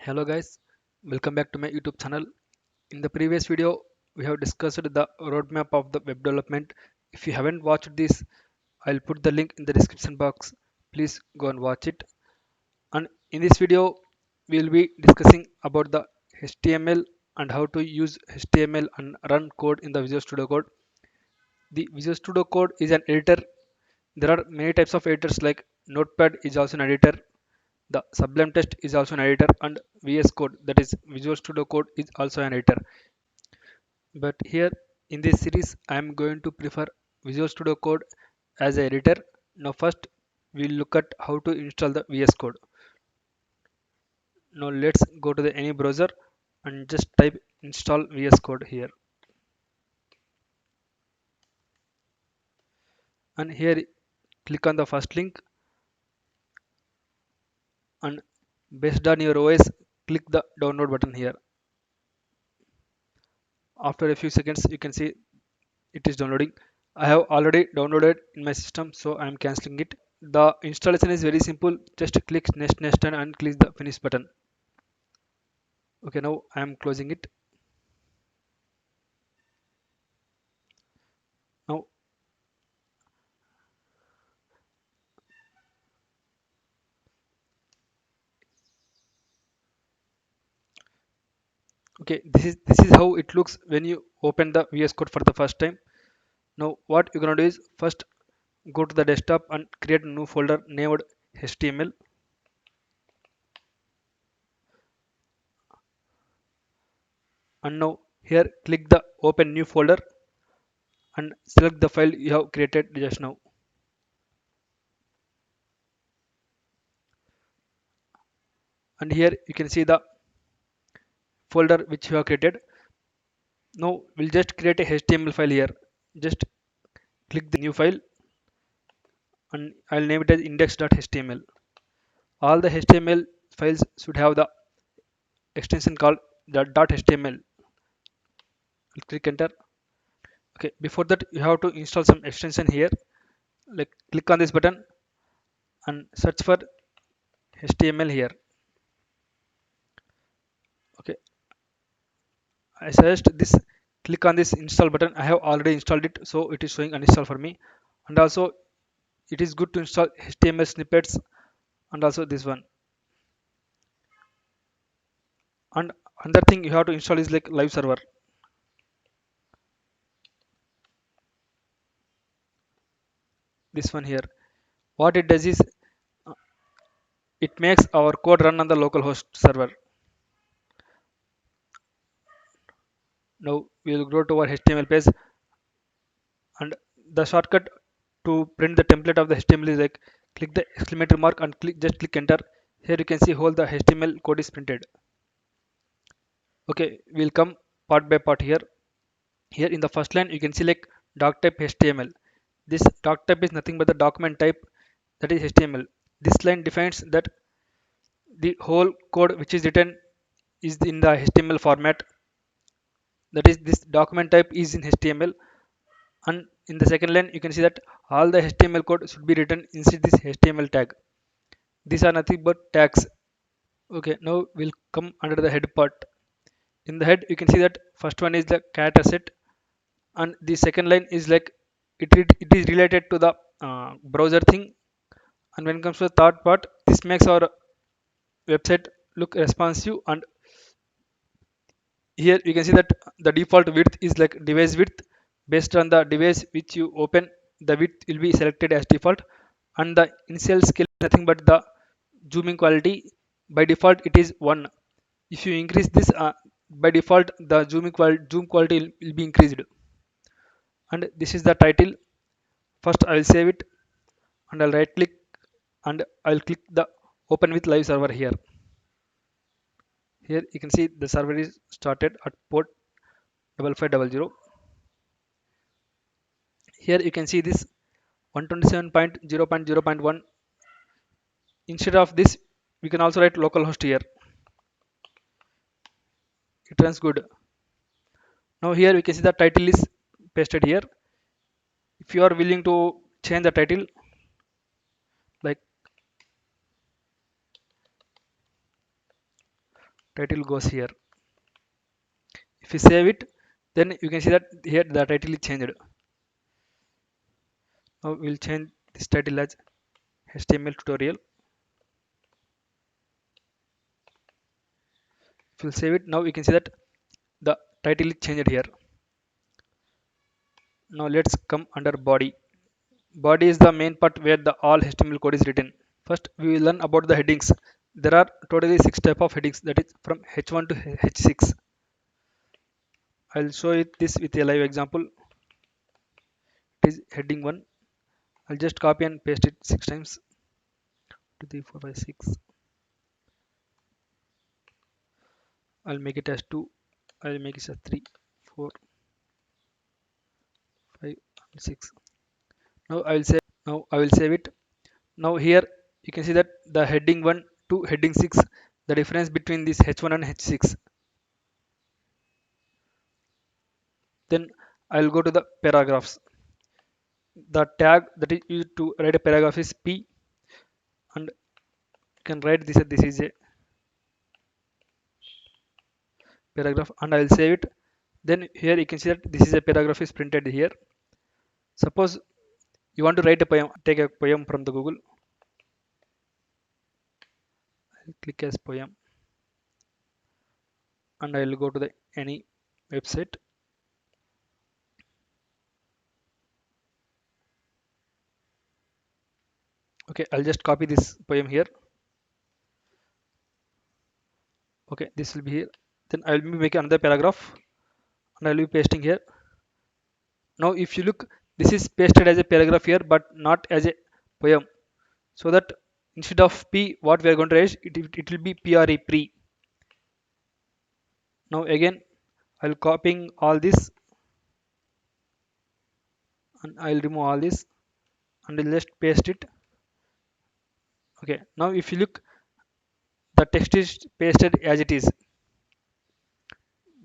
Hello guys, welcome back to my YouTube channel. In the previous video, we have discussed the roadmap of the web development. If you haven't watched this, I'll put the link in the description box. Please go and watch it. And in this video, we'll be discussing about the HTML and how to use HTML and run code in the Visual Studio Code. The Visual Studio Code is an editor. There are many types of editors like Notepad is also an editor. The Sublime Text is also an editor, and VS Code, that is Visual Studio Code, is also an editor. But here in this series, I am going to prefer Visual Studio Code as an editor. Now first, we'll look at how to install the VS Code. Now let's go to the any browser and just type install VS Code here. And here, click on the first link, and based on your OS, click the download button here. After a few seconds, you can see it is downloading. I have already downloaded in my system, so I am cancelling it. The installation is very simple. Just click next and click the finish button. Okay, now I am closing it. Now, okay, this is how it looks when you open the VS Code for the first time. Now what you're gonna do is first go to the desktop and create a new folder named HTML. And now here click the open new folder and select the file you have created just now. And here you can see the folder which you have created. Now we'll just create a HTML file here. Just click the new file and I'll name it as index.html. All the HTML files should have the extension called the .html. I'll click enter. Okay, before that you have to install some extension here. Like click on this button and search for HTML here. Okay, I suggest this, click on this install button. I have already installed it, so it is showing uninstall for me. And also it is good to install HTML snippets and also this one. And another thing you have to install is like live server. This one here. What it does is uh, it makes our code run on the localhost server. Now we will go to our HTML page, and the shortcut to print the template of the HTML is like click the exclamatory mark and just click enter. Here you can see how the HTML code is printed. Okay, we'll come part by part here. Here in the first line you can see like doc type HTML. This doc type is nothing but the document type, that is HTML. This line defines that the whole code which is written is in the HTML format, that is this document type is in HTML. And in the second line you can see that all the HTML code should be written inside this HTML tag. These are nothing but tags. Okay, now we'll come under the head part. In the head you can see that first one is the character set, and the second line is like it is related to the browser thing. And when it comes to the third part, this makes our website look responsive. And here you can see that the default width is like device width. Based on the device which you open, the width will be selected as default. And the initial scale is nothing but the zooming quality. By default it is 1. If you increase this, by default the zoom quality will be increased. And this is the title. First I will save it, and I'll right click, and I'll click the open with live server here. Here you can see the server is started at port 5500. Here you can see this 127.0.0.1. Instead of this we can also write localhost here. It runs good. Now here we can see the title is pasted here. If you are willing to change the title, like title goes here. If you save it, then you can see that here the title is changed. Now we'll change this title as HTML tutorial. If you save it, now you can see that the title is changed here. Now let's come under body. Body is the main part where the all HTML code is written. First, we will learn about the headings. There are totally 6 type of headings, that is from H1 to H6. I'll show it this with a live example. It is heading 1. I'll just copy and paste it 6 times. 2, 3, 4, 5, 6. I'll make it as 2. I'll make it as 3, 4, 5, 6. Now I will save it. Now here you can see that the heading 1 to heading 6, the difference between this H1 and H6. Then I'll go to the paragraphs. The tag that is used to write a paragraph is P, and you can write this is a paragraph, and I'll save it. Then here you can see that this is a paragraph is printed here. Suppose you want to write a poem, take a poem from the Google. I'll click as poem, and I'll go to the any website. Okay, I'll just copy this poem here. Okay, this will be here. Then I'll be making another paragraph, and I'll be pasting here. Now if you look, this is pasted as a paragraph here, but not as a poem. So that instead of P, what we are going to write, it will be PRE, pre. Now again, I'll copying all this, and I'll remove all this, and I'll just paste it. Okay, now if you look, the text is pasted as it is.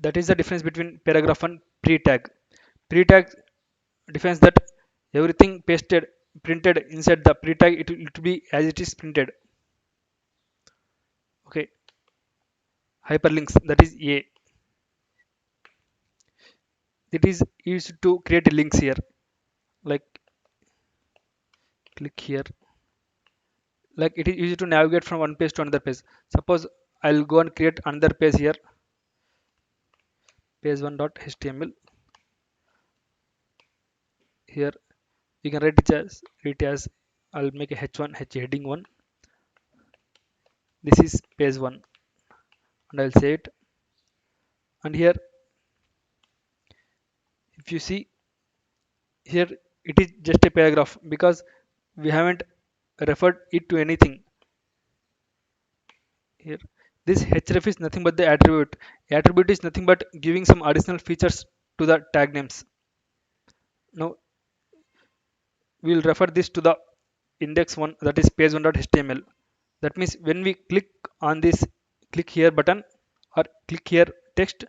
That is the difference between paragraph and pre-tag. Pre-tag defines that everything pasted printed inside the pre-tag, it will be as it is printed. Okay, hyperlinks, that is A. It is used to create links here, like click here, like it is used to navigate from one page to another page. Suppose I'll go and create another page here, page1.html. Here you can write it as I'll make a h1 heading 1. This is page 1, and I'll say it. And here if you see, here it is just a paragraph because we haven't referred it to anything. Here this href is nothing but the attribute. Attribute is nothing but giving some additional features to the tag names. Now we will refer this to the index 1, that is page1.html. That means when we click on this click here button or click here text,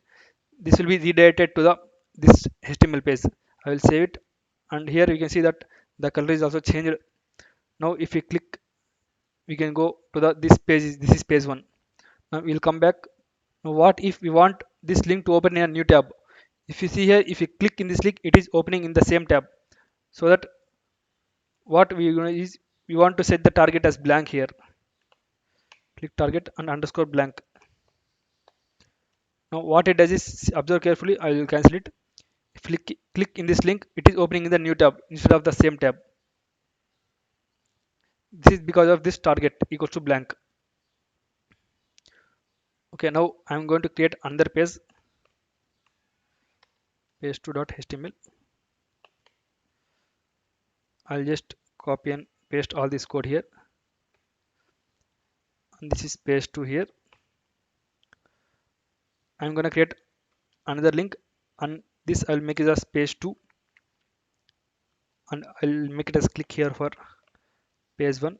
this will be redirected to the this HTML page. I will save it, and here you can see that the color is also changed. Now if we click, we can go to the this page this is page 1. Now we'll come back. Now what if we want this link to open in a new tab? If you see here, if you click in this link, it is opening in the same tab. So that what we is we want to set the target as blank here. Click target and underscore blank. Now what it does is, observe carefully, I will cancel it. If you click in this link, it is opening in the new tab instead of the same tab. This is because of this target equals to blank. Okay, now I'm going to create another page, page2.html. I'll just copy and paste all this code here, and this is page 2 here. I'm going to create another link, and this I'll make it as page 2, and I'll make it as click here for page 1,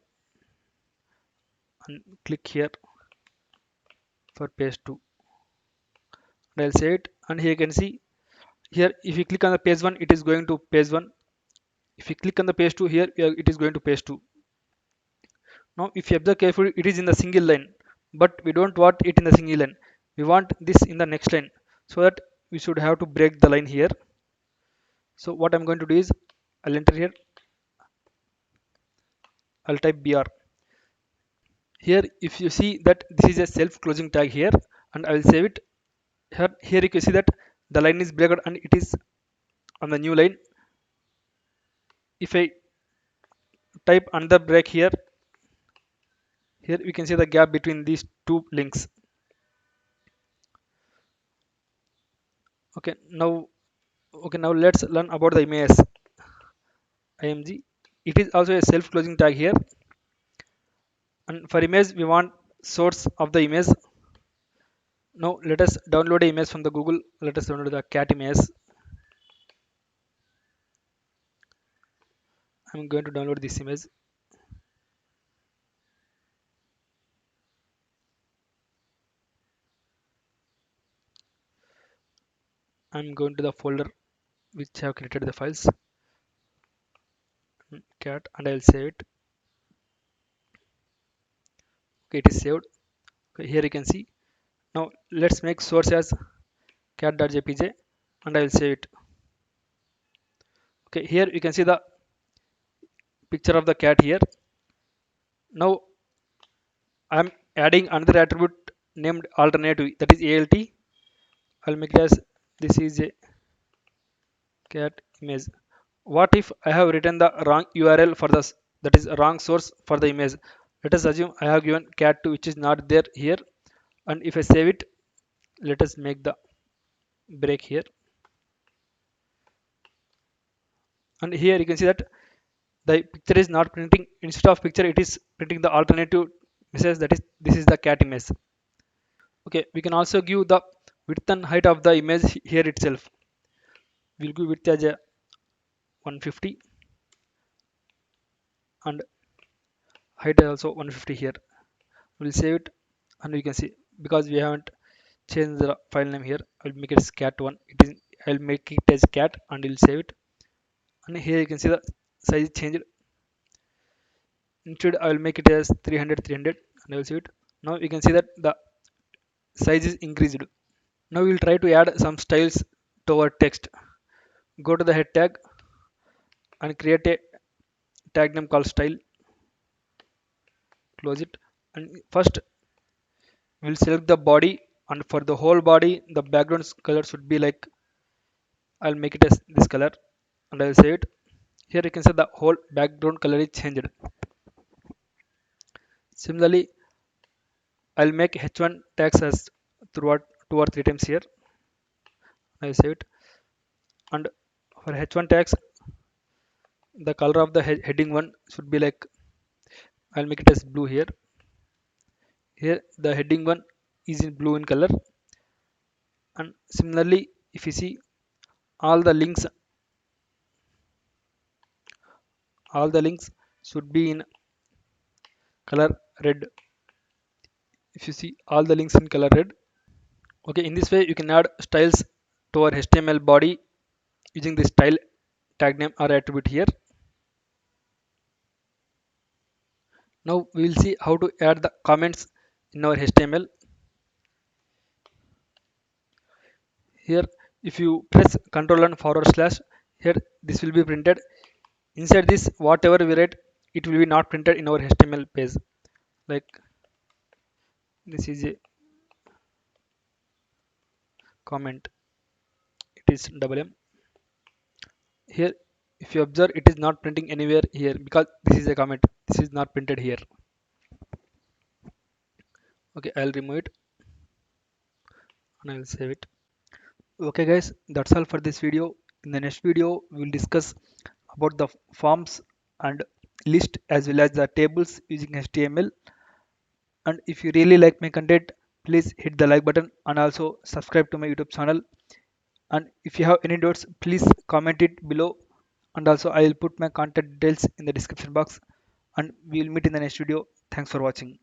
and click here for page 2, and I'll say it. And here you can see, here if you click on the page 1, it is going to page 1. If you click on the page 2, here it is going to page 2. Now if you observe carefully, it is in the single line, but we don't want it in the single line. we want this in the next line, so that we should have to break the line here. So what I'm going to do is I'll enter here, I'll type br. Here if you see that this is a self closing tag here, and I will save it. Here you can see that the line is breaked and it is on the new line. If I type another break here, here we can see the gap between these two links. Okay, now let's learn about the image img. It is also a self closing tag here, and for image we want source of the image. Now let us download the image from the Google. Let us download the cat image. I'm going to download this image. I'm going to the folder which have created the files, cat, and I'll save it. Okay, it is saved. Okay, here you can see. Now let's make source as cat.jpg, and I will save it. Okay, here you can see the picture of the cat here. Now I'm adding another attribute named alternative, that is alt. I'll make it as this is a cat image. What if I have written the wrong URL for this, that is wrong source for the image? Let us assume I have given cat2 which is not there here, and if I save it, let us make the break here, and here you can see that the picture is not printing. Instead of picture it is printing the alternative message, that is this is the cat image. Okay, we can also give the width and height of the image here itself. We'll give width as a 150 and height also 150 here. We'll save it, and we can see because we haven't changed the file name here, I'll make it as cat1. It is, I'll make it as cat and we'll save it, and here you can see the size changed. Instead I will make it as 300 and I will save it. Now you can see that the size is increased. Now we will try to add some styles to our text. Go to the head tag and create a tag name called style. Close it, and first we'll select the body, and for the whole body the background color should be like, I'll make it as this color, and I'll save it. Here you can see the whole background color is changed. Similarly, I'll make h1 tags as throughout 2 or 3 times here. I'll save it, and for h1 tags the color of the heading one should be like, I'll make it as blue here. Here the heading one is in blue in color, and similarly if you see all the links, all the links should be in color red. If you see all the links in color red. Okay, in this way you can add styles to our HTML body using the style tag name or attribute here. Now we will see how to add the comments in our HTML. Here if you press Ctrl and /, here this will be printed. Inside this whatever we write, it will be not printed in our HTML page. Like this is a comment, it is double M. Here if you observe, it is not printing anywhere here because this is a comment, this is not printed here. Okay, I'll remove it and I will save it. Okay guys, that's all for this video. In the next video we will discuss about the forms and list as well as the tables using HTML. And if you really like my content, please hit the like button and also subscribe to my YouTube channel. And if you have any doubts, please comment it below, and also I will put my contact details in the description box, and we will meet in the next video. Thanks for watching.